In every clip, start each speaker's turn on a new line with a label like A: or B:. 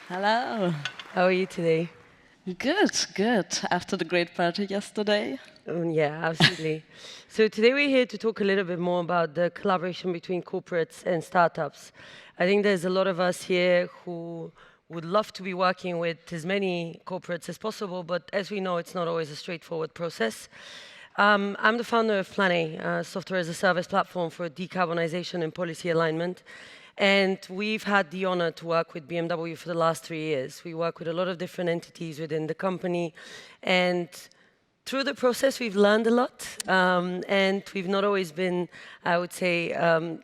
A: Hello.
B: How are you today?
A: Good, good. After the great party yesterday.
B: Yeah, absolutely. So today we're here to talk a little bit more about the collaboration between corporates and startups. I think there's a lot of us here who would love to be working with as many corporates as possible, but as we know, it's not always a straightforward process. I'm the founder of Planning, a software as a service platform for decarbonization and policy alignment. And we've had the honor to work with BMW for the last 3 years. We work with a lot of different entities within the company. And through the process, we've learned a lot. And we've not always been, I would say,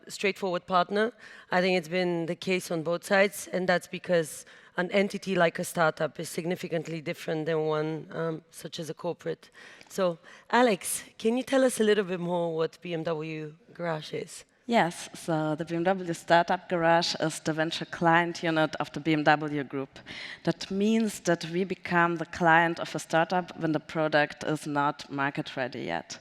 B: straightforward partner. I think it's been the case on both sides. And that's because an entity like a startup is significantly different than one such as a corporate. So, Alex, can you tell us a little bit more what BMW Garage is?
A: Yes, so the BMW Startup Garage is the venture client unit of the BMW Group. That means that we become the client of a startup when the product is not market ready yet.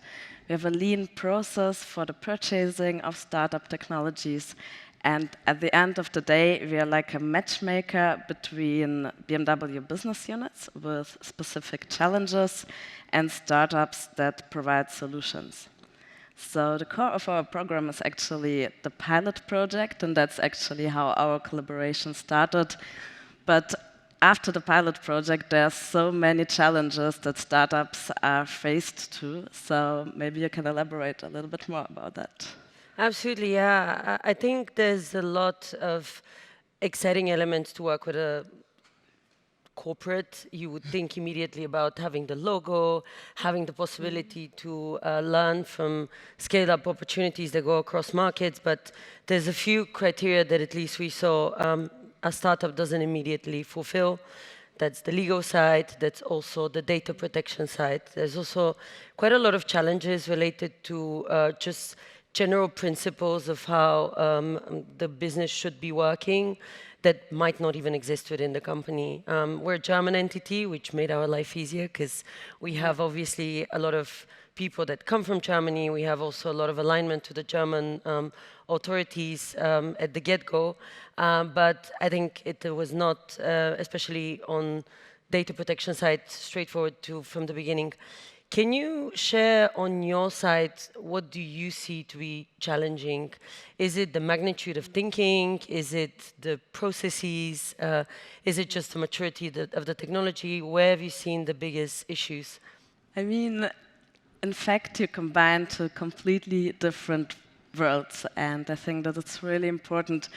A: We have a lean process for the purchasing of startup technologies. And at the end of the day, we are like a matchmaker between BMW business units with specific challenges and startups that provide solutions. So the core of our program is actually the pilot project, and that's actually how our collaboration started. But after the pilot project, there are so many challenges that startups are faced to. So maybe you can elaborate a little bit more about that.
B: Absolutely, yeah. I think there's a lot of exciting elements to work with a corporate. You would think immediately about having the logo, having the possibility to learn from scale-up opportunities that go across markets. But there's a few criteria that at least we saw a startup doesn't immediately fulfill. That's the legal side. That's also the data protection side. There's also quite a lot of challenges related to just general principles of how the business should be working that might not even exist within the company. We're a German entity, which made our life easier because we have obviously a lot of people that come from Germany. We have also a lot of alignment to the German authorities at the get-go. But I think it was not, especially on data protection side, straightforward from the beginning. Can you share on your side, what do you see to be challenging? Is it the magnitude of thinking? Is it the processes? Is it just the maturity of the technology? Where have you seen the biggest issues?
A: I mean, in fact, you combine two completely different worlds, and I think that it's really important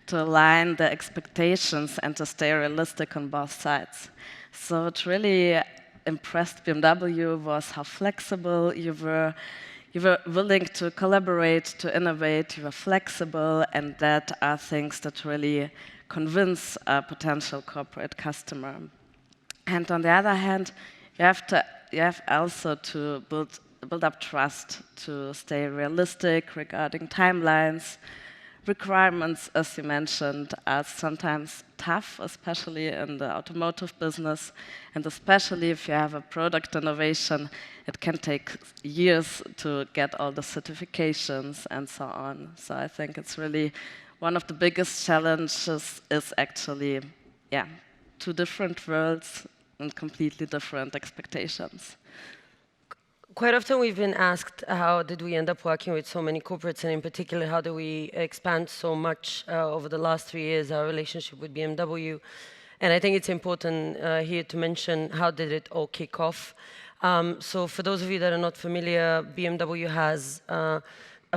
A: to align the expectations and to stay realistic on both sides. So it really impressed BMW was how flexible you were. You were willing to collaborate, to innovate, you were flexible, and that are things that really convince a potential corporate customer. And on the other hand, you have also to build up trust, to stay realistic regarding timelines. Requirements, as you mentioned, are sometimes tough, especially in the automotive business, and especially if you have a product innovation, it can take years to get all the certifications and so on. So I think it's really one of the biggest challenges is actually, yeah, two different worlds and completely different expectations.
B: Quite often we've been asked how did we end up working with so many corporates, and in particular, how do we expand so much over the last 3 years, our relationship with BMW. And I think it's important here to mention how did it all kick off. So for those of you that are not familiar, BMW has a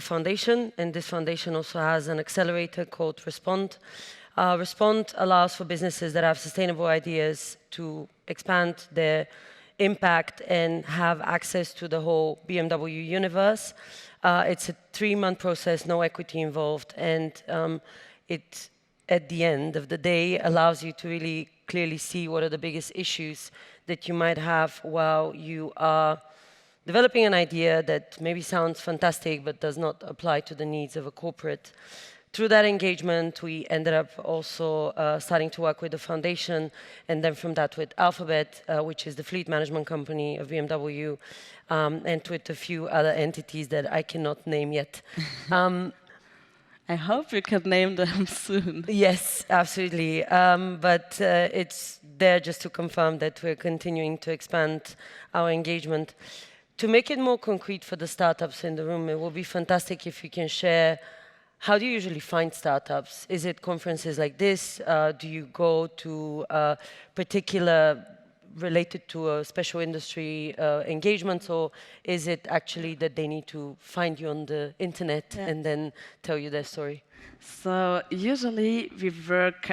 B: foundation, and this foundation also has an accelerator called Respond. Respond allows for businesses that have sustainable ideas to expand their impact and have access to the whole BMW universe. It's a 3-month process, no equity involved, and it, at the end of the day, allows you to really clearly see what are the biggest issues that you might have while you are developing an idea that maybe sounds fantastic but does not apply to the needs of a corporate. Through that engagement, we ended up also starting to work with the foundation, and then from that with Alphabet, which is the fleet management company of BMW, and with a few other entities that I cannot name yet.
A: I hope we can name them soon.
B: Yes, absolutely. But it's there just to confirm that we're continuing to expand our engagement. To make it more concrete for the startups in the room, it would be fantastic if you can share how do you usually find startups? Is it conferences like this? Do you go to particular related to a special industry engagements, or is it actually that they need to find you on the internet and then tell you their story?
A: So usually we work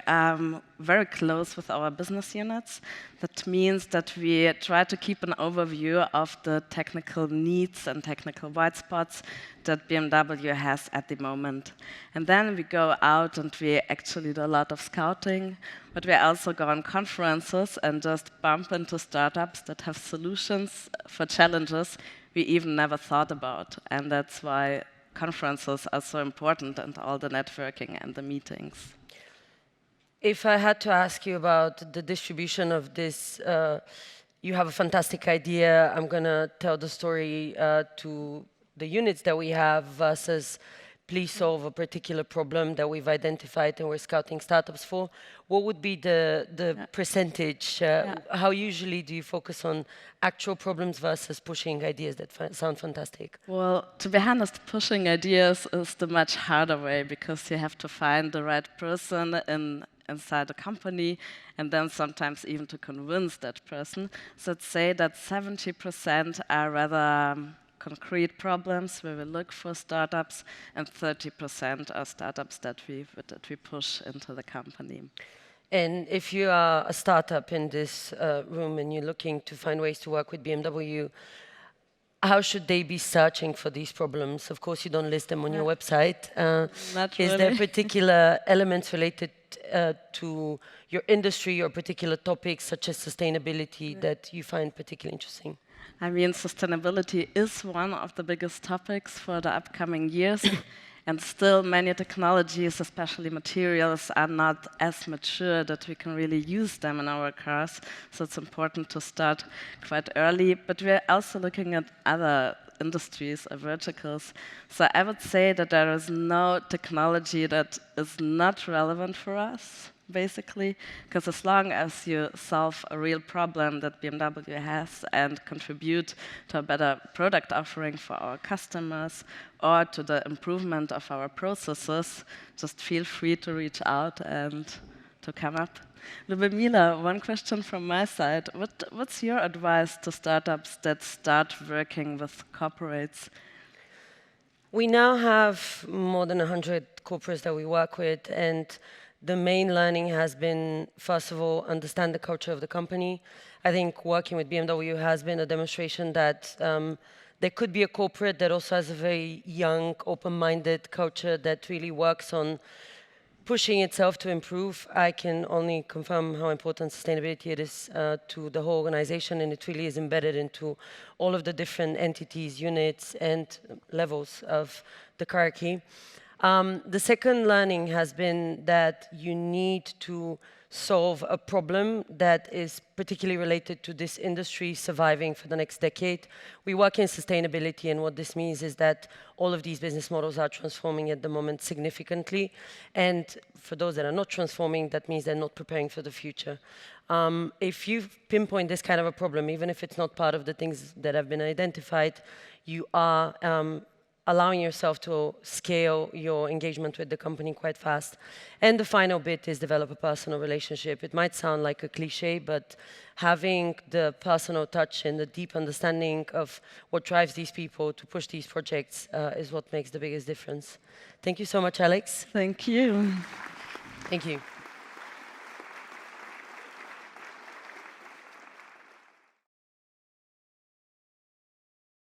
A: very close with our business units. That means that we try to keep an overview of the technical needs and technical white spots that BMW has at the moment. And then we go out and we actually do a lot of scouting, but we also go on conferences and just bump into startups that have solutions for challenges we even never thought about. And that's why conferences are so important, and all the networking and the meetings.
B: If I had to ask you about the distribution of this, you have a fantastic idea. I'm going to tell the story to the units that we have versus please solve a particular problem that we've identified and we're scouting startups for. What would be the percentage? How usually do you focus on actual problems versus pushing ideas that sound fantastic?
A: Well, to be honest, pushing ideas is the much harder way, because you have to find the right person inside a company, and then sometimes even to convince that person. So let's say that 70% are rather concrete problems where we look for startups, and 30% are startups that we push into the company.
B: And if you are a startup in this room and you're looking to find ways to work with BMW, how should they be searching for these problems? Of course, you don't list them on your website.
A: Not really.
B: Is there particular elements related to your industry or particular topics such as sustainability that you find particularly interesting?
A: I mean, sustainability is one of the biggest topics for the upcoming years. And still, many technologies, especially materials, are not as mature that we can really use them in our cars. So it's important to start quite early. But we're also looking at other industries or verticals. So I would say that there is no technology that is not relevant for us, basically, because as long as you solve a real problem that BMW has and contribute to a better product offering for our customers or to the improvement of our processes, just feel free to reach out and to come up. Lubomila, one question from my side. What's your advice to startups that start working with corporates?
B: We now have more than 100 corporates that we work with, and the main learning has been, first of all, understand the culture of the company. I think working with BMW has been a demonstration that there could be a corporate that also has a very young, open-minded culture that really works on pushing itself to improve. I can only confirm how important sustainability it is to the whole organization, and it really is embedded into all of the different entities, units, and levels of the hierarchy. The second learning has been that you need to solve a problem that is particularly related to this industry surviving for the next decade. We work in sustainability, and what this means is that all of these business models are transforming at the moment significantly. And for those that are not transforming, that means they're not preparing for the future. If you pinpoint this kind of a problem, even if it's not part of the things that have been identified, you are allowing yourself to scale your engagement with the company quite fast. And the final bit is develop a personal relationship. It might sound like a cliche, but having the personal touch and the deep understanding of what drives these people to push these projects is what makes the biggest difference. Thank you so much, Alex.
A: Thank you.
B: Thank you.